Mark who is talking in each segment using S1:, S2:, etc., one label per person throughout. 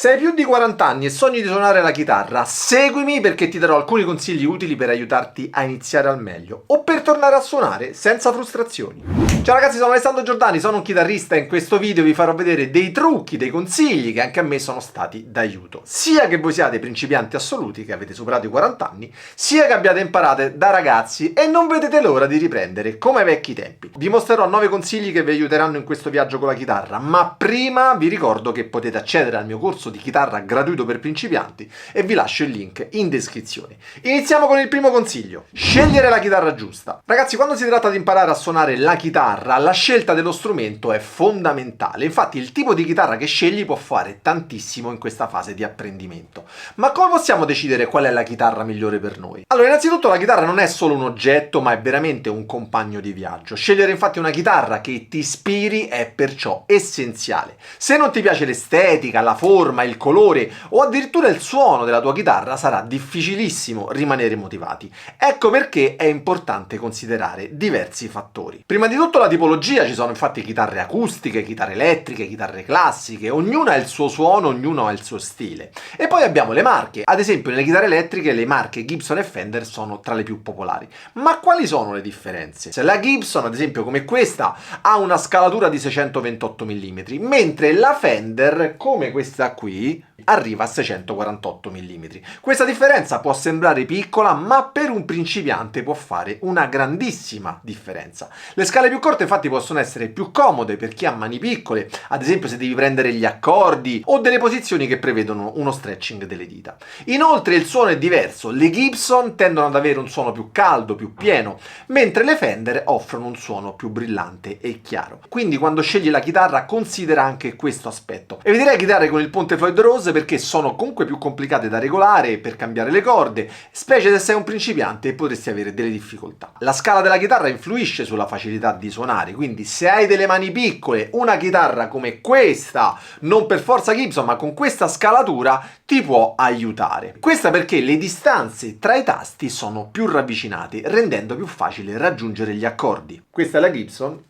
S1: Se hai più di 40 anni e sogni di suonare la chitarra, seguimi perché ti darò alcuni consigli utili per aiutarti a iniziare al meglio o per tornare a suonare senza frustrazioni. Ciao ragazzi, sono Alessandro Giordani, sono un chitarrista e in questo video vi farò vedere dei trucchi, dei consigli che anche a me sono stati d'aiuto. Sia che voi siate principianti assoluti, che avete superato i 40 anni, sia che abbiate imparato da ragazzi e non vedete l'ora di riprendere come ai vecchi tempi. Vi mostrerò 9 consigli che vi aiuteranno in questo viaggio con la chitarra, ma prima vi ricordo che potete accedere al mio corso di chitarra gratuito per principianti e vi lascio il link in descrizione. Iniziamo con il primo consiglio: scegliere la chitarra giusta. Ragazzi, quando si tratta di imparare a suonare la chitarra, la scelta dello strumento è fondamentale. Infatti il tipo di chitarra che scegli può fare tantissimo in questa fase di apprendimento. Ma come possiamo decidere qual è la chitarra migliore per noi? Allora, innanzitutto la chitarra non è solo un oggetto, ma è veramente un compagno di viaggio. Scegliere infatti una chitarra che ti ispiri è perciò essenziale. Se non ti piace l'estetica, la forma, il colore o addirittura il suono della tua chitarra, sarà difficilissimo rimanere motivati. Ecco perché è importante considerare diversi fattori. Prima di tutto la tipologia: ci sono infatti chitarre acustiche, chitarre elettriche, chitarre classiche, ognuna ha il suo suono, ognuno ha il suo stile. E poi abbiamo le marche. Ad esempio nelle chitarre elettriche le marche Gibson e Fender sono tra le più popolari. Ma quali sono le differenze? Se la Gibson, ad esempio come questa, ha una scalatura di 628 mm, mentre la Fender, come questa qui, arriva a 648 mm. Questa differenza può sembrare piccola, ma per un principiante può fare una grandissima differenza. Le scale più corte infatti possono essere più comode per chi ha mani piccole, ad esempio se devi prendere gli accordi o delle posizioni che prevedono uno stretching delle dita. Inoltre il suono è diverso: le Gibson tendono ad avere un suono più caldo, più pieno, mentre le Fender offrono un suono più brillante e chiaro. Quindi quando scegli la chitarra considera anche questo aspetto. Eviterei chitarre con il ponte Floyd Rose perché sono comunque più complicate da regolare per cambiare le corde, specie se sei un principiante e potresti avere delle difficoltà. La scala della chitarra influisce sulla facilità di suonare, quindi se hai delle mani piccole, una chitarra come questa, non per forza Gibson ma con questa scalatura, ti può aiutare. Questa perché le distanze tra i tasti sono più ravvicinate, rendendo più facile raggiungere gli accordi. Questa è la Gibson.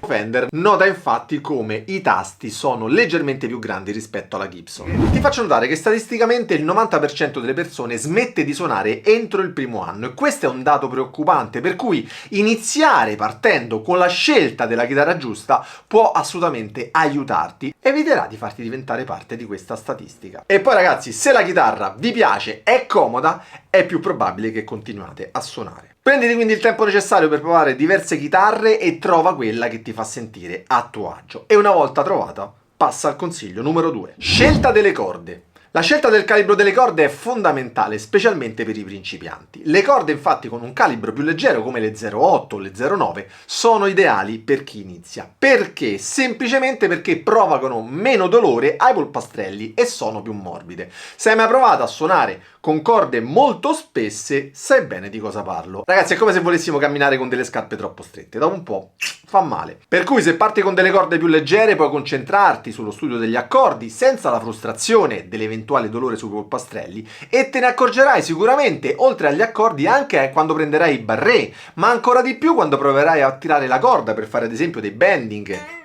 S1: Fender nota infatti come i tasti sono leggermente più grandi rispetto alla Gibson. Ti faccio notare che statisticamente il 90% delle persone smette di suonare entro il primo anno e questo è un dato preoccupante, per cui iniziare partendo con la scelta della chitarra giusta può assolutamente aiutarti, eviterà di farti diventare parte di questa statistica. E poi ragazzi, se la chitarra vi piace, è comoda, è più probabile che continuate a suonare. Prenditi quindi il tempo necessario per provare diverse chitarre e trova quella che ti fa sentire a tuo agio. E una volta trovata, passa al consiglio numero 2. Scelta delle corde. La scelta del calibro delle corde è fondamentale, specialmente per i principianti. Le corde infatti con un calibro più leggero come le 0,8 o le 0,9 sono ideali per chi inizia. Perché? Semplicemente perché provocano meno dolore ai polpastrelli e sono più morbide. Se hai mai provato a suonare con corde molto spesse, sai bene di cosa parlo. Ragazzi, è come se volessimo camminare con delle scarpe troppo strette, dopo un po' fa male. Per cui se parti con delle corde più leggere puoi concentrarti sullo studio degli accordi senza la frustrazione dell'eventuale dolore sui polpastrelli e te ne accorgerai sicuramente, oltre agli accordi, anche quando prenderai i barré, ma ancora di più quando proverai a tirare la corda per fare ad esempio dei bending.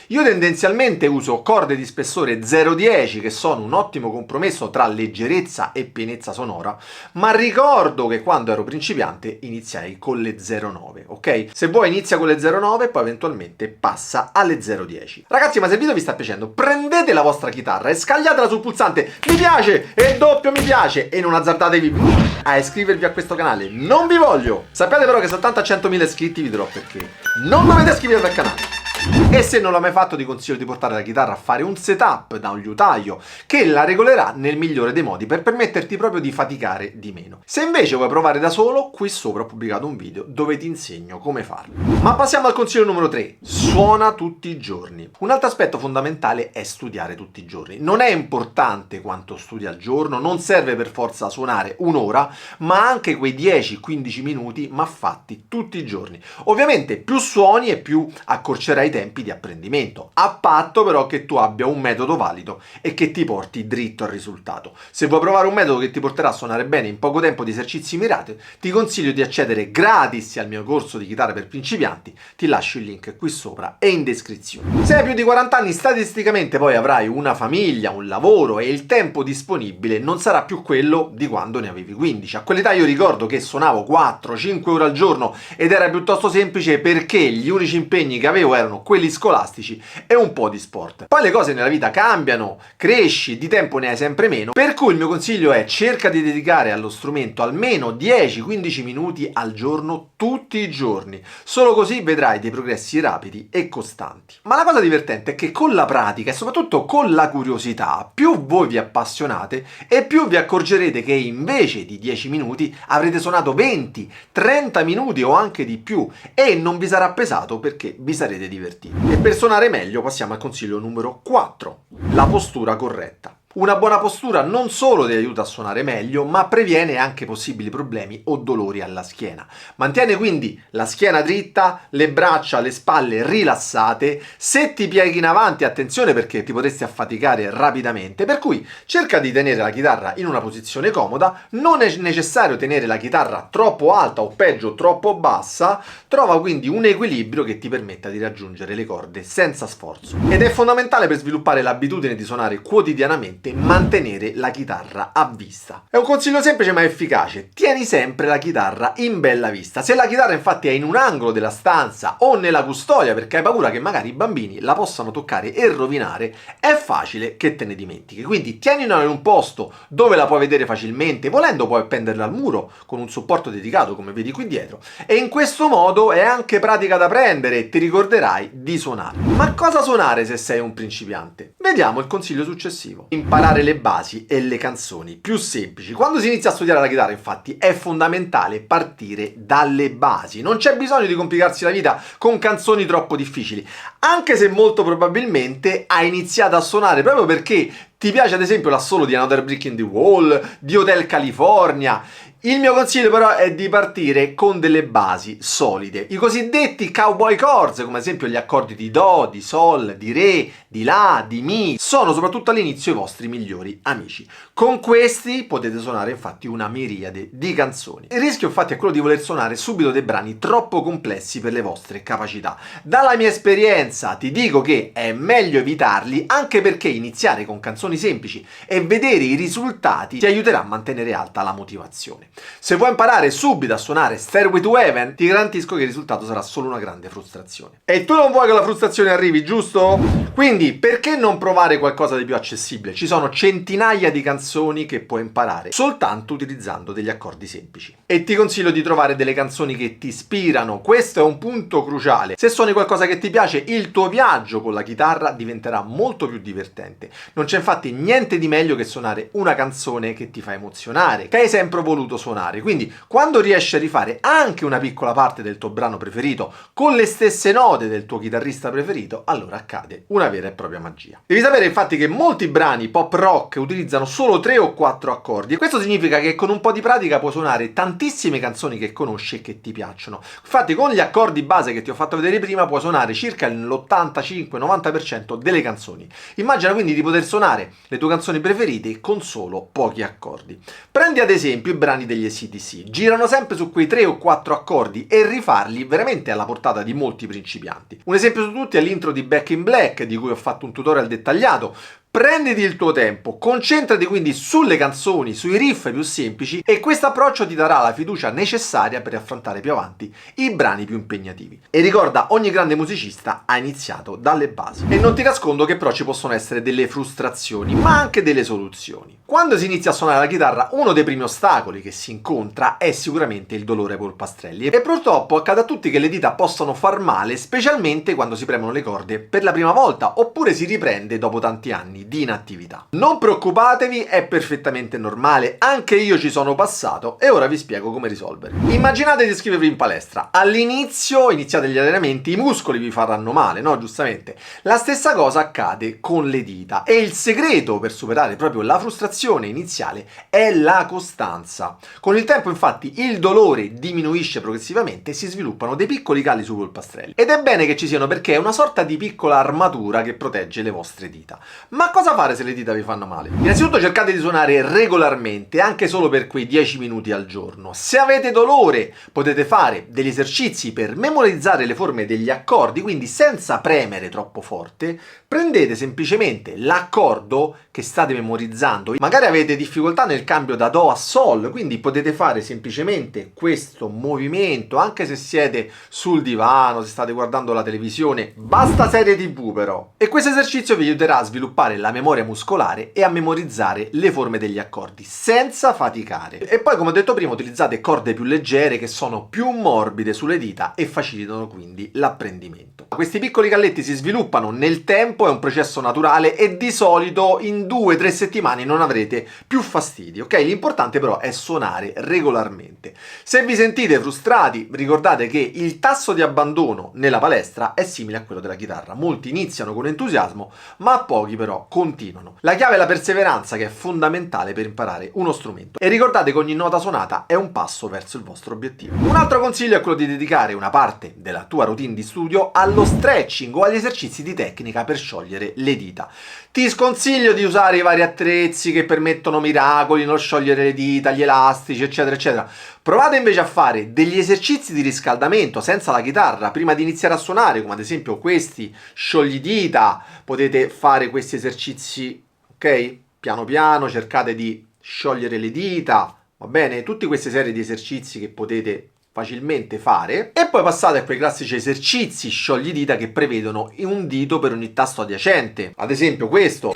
S1: Io tendenzialmente uso corde di spessore 0,10 che sono un ottimo compromesso tra leggerezza e pienezza sonora, ma ricordo che quando ero principiante iniziai con le 0,9, ok? Se vuoi inizia con le 0,9 e poi eventualmente passa alle 0,10. Ragazzi, ma se il video vi sta piacendo, prendete la vostra chitarra e scagliatela sul pulsante mi piace e doppio mi piace e non azzardatevi a iscrivervi a questo canale, non vi voglio! Sappiate però che soltanto a 100.000 iscritti vi dirò perché non dovete iscrivervi al canale. E se non l'ho mai fatto ti consiglio di portare la chitarra a fare un setup da un liutaio che la regolerà nel migliore dei modi per permetterti proprio di faticare di meno. Se invece vuoi provare da solo, qui sopra ho pubblicato un video dove ti insegno come farlo. Ma passiamo al consiglio numero 3. Suona tutti i giorni. Un altro aspetto fondamentale è studiare tutti i giorni. Non è importante quanto studi al giorno, non serve per forza suonare un'ora, ma anche quei 10-15 minuti ma fatti tutti i giorni. Ovviamente più suoni e più accorcerai i tempi di apprendimento, a patto però che tu abbia un metodo valido e che ti porti dritto al risultato. Se vuoi provare un metodo che ti porterà a suonare bene in poco tempo di esercizi mirati, ti consiglio di accedere gratis al mio corso di chitarra per principianti, ti lascio il link qui sopra e in descrizione. Se hai più di 40 anni, statisticamente poi avrai una famiglia, un lavoro e il tempo disponibile non sarà più quello di quando ne avevi 15. A quell'età io ricordo che suonavo 4-5 ore al giorno ed era piuttosto semplice perché gli unici impegni che avevo erano quelli scolastici e un po' di sport. Poi le cose nella vita cambiano, cresci, di tempo ne hai sempre meno, per cui il mio consiglio è: cerca di dedicare allo strumento almeno 10-15 minuti al giorno tutti i giorni. Solo così vedrai dei progressi rapidi e costanti. Ma la cosa divertente è che con la pratica e soprattutto con la curiosità, più voi vi appassionate e più vi accorgerete che invece di 10 minuti avrete suonato 20, 30 minuti o anche di più e non vi sarà pesato perché vi sarete divertiti. E per suonare meglio passiamo al consiglio numero 4, la postura corretta. Una buona postura non solo ti aiuta a suonare meglio, ma previene anche possibili problemi o dolori alla schiena. Mantiene quindi la schiena dritta, le braccia, le spalle rilassate. Se ti pieghi in avanti, attenzione perché ti potresti affaticare rapidamente, per cui cerca di tenere la chitarra in una posizione comoda. Non è necessario tenere la chitarra troppo alta o peggio troppo bassa. Trova quindi un equilibrio che ti permetta di raggiungere le corde senza sforzo. Ed è fondamentale per sviluppare l'abitudine di suonare quotidianamente mantenere la chitarra a vista. È un consiglio semplice ma efficace: tieni sempre la chitarra in bella vista. Se la chitarra infatti è in un angolo della stanza o nella custodia perché hai paura che magari i bambini la possano toccare e rovinare, è facile che te ne dimentichi. Quindi tienila in un posto dove la puoi vedere facilmente, volendo puoi appenderla al muro con un supporto dedicato come vedi qui dietro, e in questo modo è anche pratica da prendere e ti ricorderai di suonare. Ma cosa suonare se sei un principiante? Vediamo il consiglio successivo: imparare le basi e le canzoni più semplici. Quando si inizia a studiare la chitarra, infatti, è fondamentale partire dalle basi. Non c'è bisogno di complicarsi la vita con canzoni troppo difficili, anche se molto probabilmente hai iniziato a suonare proprio perché ti piace ad esempio l'assolo di Another Brick in the Wall, di Hotel California. Il mio consiglio però è di partire con delle basi solide, i cosiddetti cowboy chords, come ad esempio gli accordi di Do, di Sol, di Re, di La, di Mi, sono soprattutto all'inizio i vostri migliori amici. Con questi potete suonare infatti una miriade di canzoni. Il rischio infatti è quello di voler suonare subito dei brani troppo complessi per le vostre capacità. Dalla mia esperienza ti dico che è meglio evitarli, anche perché iniziare con canzoni semplici e vedere i risultati ti aiuterà a mantenere alta la motivazione. Se vuoi imparare subito a suonare Stairway to Heaven, ti garantisco che il risultato sarà solo una grande frustrazione. E tu non vuoi che la frustrazione arrivi, giusto? Quindi perché non provare qualcosa di più accessibile? Ci sono centinaia di canzoni che puoi imparare soltanto utilizzando degli accordi semplici. E ti consiglio di trovare delle canzoni che ti ispirano. Questo è un punto cruciale. Se suoni qualcosa che ti piace, il tuo viaggio con la chitarra diventerà molto più divertente. Non c'è infatti niente di meglio che suonare una canzone che ti fa emozionare, che hai sempre voluto suonare. Quindi quando riesci a rifare anche una piccola parte del tuo brano preferito con le stesse note del tuo chitarrista preferito, allora accade una vera e propria magia. Devi sapere infatti che molti brani pop rock utilizzano solo 3 o 4 accordi, e questo significa che con un po' di pratica puoi suonare tantissime canzoni che conosci e che ti piacciono. Infatti con gli accordi base che ti ho fatto vedere prima puoi suonare circa l'85-90% delle canzoni. Immagina quindi di poter suonare le tue canzoni preferite con solo pochi accordi. Prendi ad esempio i brani degli AC/DC, girano sempre su quei 3 o 4 accordi e rifarli veramente alla portata di molti principianti. Un esempio su tutti è l'intro di Back in Black, di cui ho fatto un tutorial dettagliato. Prenditi il tuo tempo, concentrati quindi sulle canzoni, sui riff più semplici, e questo approccio ti darà la fiducia necessaria per affrontare più avanti i brani più impegnativi. E ricorda, ogni grande musicista ha iniziato dalle basi. E non ti nascondo che però ci possono essere delle frustrazioni, ma anche delle soluzioni. Quando si inizia a suonare la chitarra, uno dei primi ostacoli che si incontra è sicuramente il dolore ai polpastrelli. E purtroppo accade a tutti che le dita possano far male, specialmente quando si premono le corde per la prima volta, oppure si riprende dopo tanti anni giorni di inattività. Non preoccupatevi, è perfettamente normale, anche io ci sono passato e ora vi spiego come risolvere. Immaginate di iscrivervi in palestra. All'inizio, iniziate gli allenamenti, i muscoli vi faranno male, no? Giustamente. La stessa cosa accade con le dita e il segreto per superare proprio la frustrazione iniziale è la costanza. Con il tempo, infatti, il dolore diminuisce progressivamente e si sviluppano dei piccoli calli sui polpastrelli. Ed è bene che ci siano perché è una sorta di piccola armatura che protegge le vostre dita. Ma cosa fare se le dita vi fanno male? Innanzitutto cercate di suonare regolarmente, anche solo per quei 10 minuti al giorno. Se avete dolore, potete fare degli esercizi per memorizzare le forme degli accordi, quindi senza premere troppo forte, prendete semplicemente l'accordo che state memorizzando. Magari avete difficoltà nel cambio da Do a Sol, quindi potete fare semplicemente questo movimento, anche se siete sul divano, se state guardando la televisione, basta serie TV però. E questo esercizio vi aiuterà a sviluppare la memoria muscolare e a memorizzare le forme degli accordi senza faticare. E poi, come ho detto prima, utilizzate corde più leggere che sono più morbide sulle dita e facilitano quindi l'apprendimento. Questi piccoli calletti si sviluppano nel tempo, è un processo naturale e di solito in 2-3 settimane non avrete più fastidi, ok? L'importante però è suonare regolarmente. Se vi sentite frustrati, ricordate che il tasso di abbandono nella palestra è simile a quello della chitarra. Molti iniziano con entusiasmo, ma pochi però continuano. La chiave è la perseveranza, che è fondamentale per imparare uno strumento. E ricordate che ogni nota suonata è un passo verso il vostro obiettivo. Un altro consiglio è quello di dedicare una parte della tua routine di studio allo stretching o agli esercizi di tecnica per sciogliere le dita. Ti sconsiglio di usare i vari attrezzi che permettono miracoli, non sciogliere le dita, gli elastici, eccetera, eccetera. Provate invece a fare degli esercizi di riscaldamento senza la chitarra prima di iniziare a suonare, come ad esempio questi scioglidita. Potete fare questi esercizi, ok? Piano piano, cercate di sciogliere le dita, va bene? Tutte queste serie di esercizi che potete facilmente fare, e poi passate a quei classici esercizi scioglidita che prevedono un dito per ogni tasto adiacente, ad esempio questo.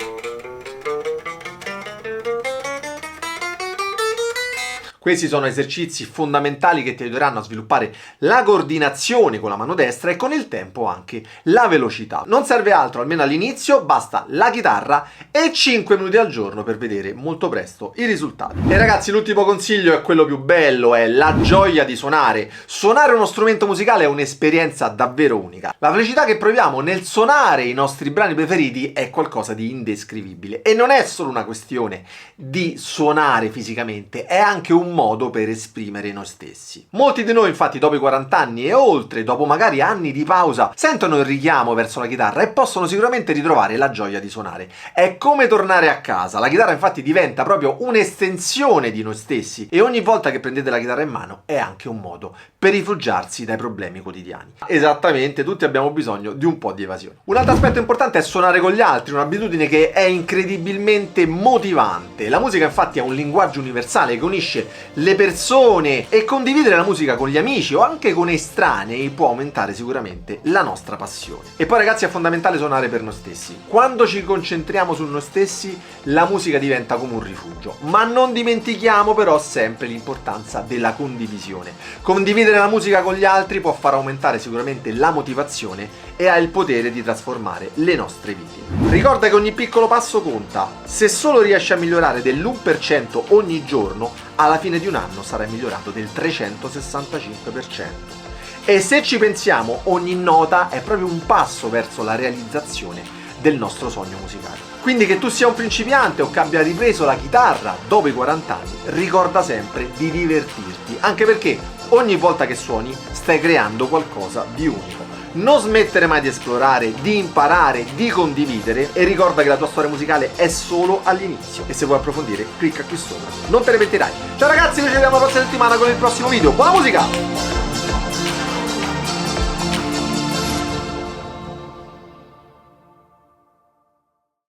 S1: Questi sono esercizi fondamentali che ti aiuteranno a sviluppare la coordinazione con la mano destra e con il tempo anche la velocità. Non serve altro, almeno all'inizio, basta la chitarra e 5 minuti al giorno per vedere molto presto i risultati. E ragazzi, l'ultimo consiglio è quello più bello, è la gioia di suonare. Suonare uno strumento musicale è un'esperienza davvero unica. La felicità che proviamo nel suonare i nostri brani preferiti è qualcosa di indescrivibile. E non è solo una questione di suonare fisicamente, è anche un modo per esprimere noi stessi. Molti di noi, infatti, dopo i 40 anni e oltre, dopo magari anni di pausa, sentono il richiamo verso la chitarra e possono sicuramente ritrovare la gioia di suonare. È come tornare a casa. La chitarra, infatti, diventa proprio un'estensione di noi stessi e ogni volta che prendete la chitarra in mano è anche un modo per rifugiarsi dai problemi quotidiani. Esattamente, tutti abbiamo bisogno di un po' di evasione. Un altro aspetto importante è suonare con gli altri, un'abitudine che è incredibilmente motivante. La musica, infatti, è un linguaggio universale che unisce le persone e condividere la musica con gli amici o anche con estranei può aumentare sicuramente la nostra passione. E poi, ragazzi, è fondamentale suonare per noi stessi. Quando ci concentriamo su noi stessi, la musica diventa come un rifugio, ma non dimentichiamo però sempre l'importanza della condivisione. Condividere la musica con gli altri può far aumentare sicuramente la motivazione e ha il potere di trasformare le nostre vite. Ricorda che ogni piccolo passo conta. Se solo riesci a migliorare dell'1% ogni giorno, alla fine di un anno sarai migliorato del 365%. E se ci pensiamo, ogni nota è proprio un passo verso la realizzazione del nostro sogno musicale. Quindi, che tu sia un principiante o che abbia ripreso la chitarra dopo i 40 anni, ricorda sempre di divertirti, anche perché ogni volta che suoni stai creando qualcosa di unico. Non smettere mai di esplorare, di imparare, di condividere, e ricorda che la tua storia musicale è solo all'inizio e se vuoi approfondire clicca qui sopra, non te ne pentirai. Ciao ragazzi, noi ci vediamo la prossima settimana con il prossimo video. Buona musica!